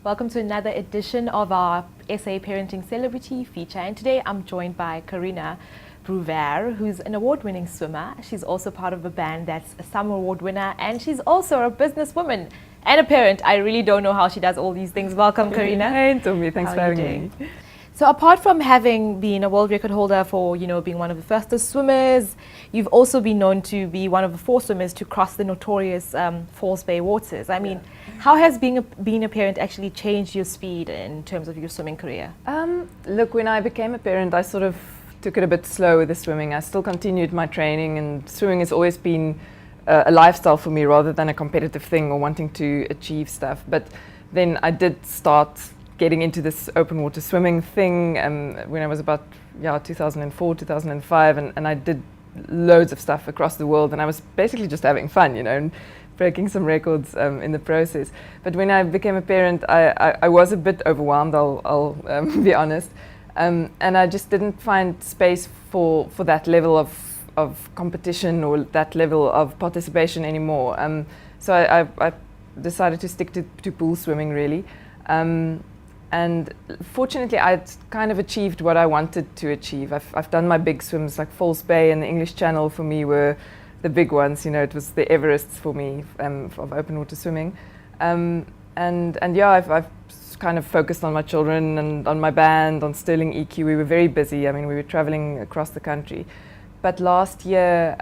Welcome to another edition of our SA Parenting Celebrity feature. And today I'm joined by Carina Bruwer, who's an award-winning swimmer. She's also part of a band that's a summer award winner, and she's also a businesswoman and a parent. I really don't know how she does all these things. Welcome, Carina. Hey, Tommy. Thanks for having me. So apart from having been a world record holder for, being one of the fastest swimmers, you've also been known to be one of the 4 swimmers to cross the notorious False Bay waters. I mean, how has being a parent actually changed your speed in terms of your swimming career? Look, when I became a parent, I sort of took it a bit slow with the swimming. I still continued my training, and swimming has always been a lifestyle for me rather than a competitive thing or wanting to achieve stuff. But then I did start getting into this open water swimming thing when I was about 2004, 2005, and I did loads of stuff across the world, and I was basically just having fun, and breaking some records in the process. But when I became a parent, I was a bit overwhelmed, I'll be honest, and I just didn't find space for that level of competition or that level of participation anymore. So I decided to stick to pool swimming, really. And fortunately, I'd kind of achieved what I wanted to achieve. I've done my big swims, like False Bay and the English Channel for me were the big ones. It was the Everests for me of open water swimming. I've kind of focused on my children and on my band, on Sterling EQ. We were very busy. I mean, we were traveling across the country. But last year,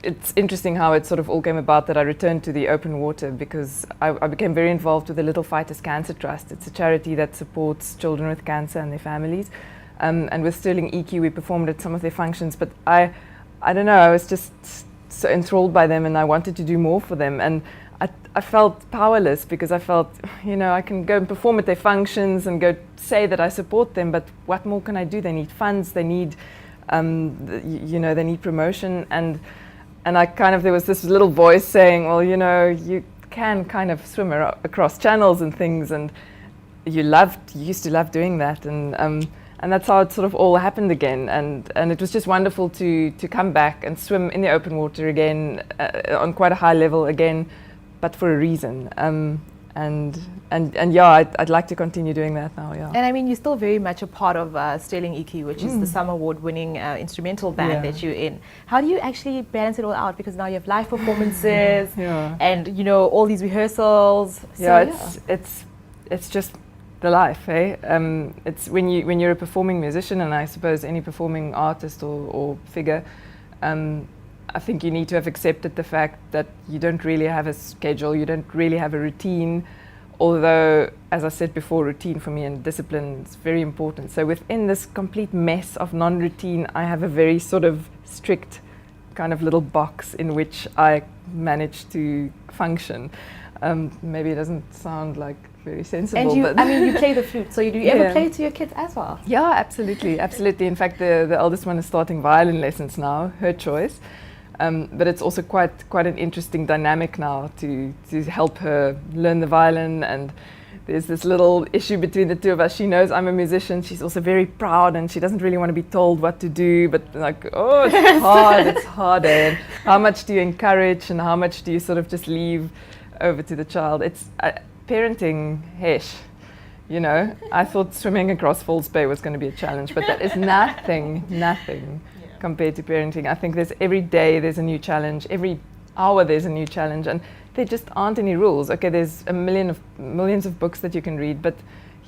it's interesting how it sort of all came about that I returned to the open water, because I became very involved with the Little Fighters Cancer Trust. It's a charity that supports children with cancer and their families. And with Sterling EQ, we performed at some of their functions. But I don't know, I was just so enthralled by them, and I wanted to do more for them. And I felt powerless, because I felt, I can go and perform at their functions and go say that I support them, but what more can I do? They need funds, they need, they need promotion. And there was this little voice saying, well, you can kind of swim across channels and things, and you used to love doing that, and that's how it sort of all happened again. And it was just wonderful to come back and swim in the open water again, on quite a high level again, but for a reason. I'd like to continue doing that now, yeah. And I mean, you're still very much a part of Sterling EQ, which is the summer award-winning instrumental band that you're in. How do you actually balance it all out? Because now you have live performances and, all these rehearsals. It's just the life, eh? It's when you're a performing musician, and I suppose any performing artist or figure, I think you need to have accepted the fact that you don't really have a schedule, you don't really have a routine, although, as I said before, routine for me and discipline is very important. So within this complete mess of non-routine, I have a very sort of strict kind of little box in which I manage to function. Maybe it doesn't sound like very sensible. And you play the flute, so do you ever play to your kids as well? Yeah, absolutely. In fact, the eldest one is starting violin lessons now, her choice. But it's also quite an interesting dynamic now to help her learn the violin, and there's this little issue between the two of us. She knows I'm a musician. She's also very proud, and she doesn't really want to be told what to do, but it's hard, and how much do you encourage and how much do you sort of just leave over to the child? It's parenting, I thought swimming across False Bay was going to be a challenge, but that is nothing compared to parenting. I think every day there's a new challenge, every hour there's a new challenge, and there just aren't any rules. Okay, there's millions of books that you can read, but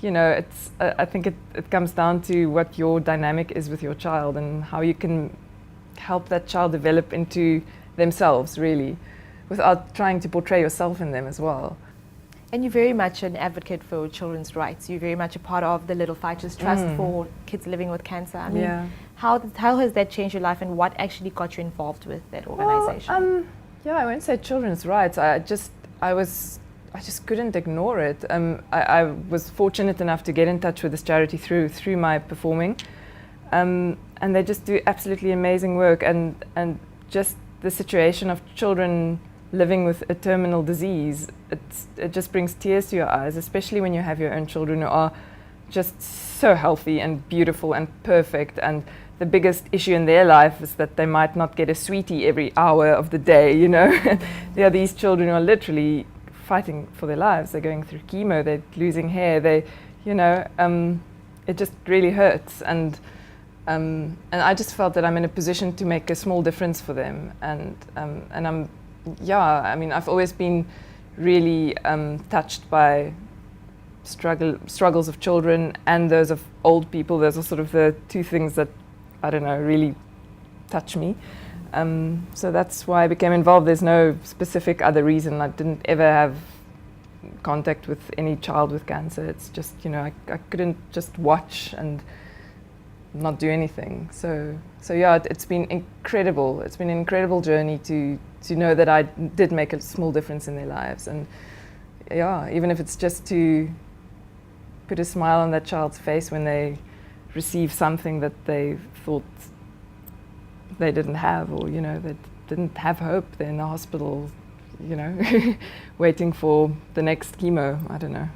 it's I think it comes down to what your dynamic is with your child and how you can help that child develop into themselves, really, without trying to portray yourself in them as well. And you're very much an advocate for children's rights. You're very much a part of the Little Fighters Trust for kids living with cancer. I mean, how has that changed your life, and what actually got you involved with that organization? I won't say children's rights. I just couldn't ignore it. I was fortunate enough to get in touch with this charity through my performing, and they just do absolutely amazing work. And just the situation of children living with a terminal disease, it just brings tears to your eyes, especially when you have your own children who are just so healthy and beautiful and perfect, and the biggest issue in their life is that they might not get a sweetie every hour of the day, There are these children who are literally fighting for their lives. They're going through chemo, they're losing hair, it just really hurts. And I just felt that I'm in a position to make a small difference for them. And I've always been really touched by struggles of children and those of old people. Those are sort of the two things that, I don't know, really touch me. So that's why I became involved. There's no specific other reason. I didn't ever have contact with any child with cancer. It's just, I couldn't just watch and not do anything. So yeah, it's been incredible. It's been an incredible journey to know that I did make a small difference in their lives. And yeah, even if it's just to put a smile on that child's face when they receive something that they thought they didn't have, or they didn't have hope. They're in the hospital, waiting for the next chemo. I don't know.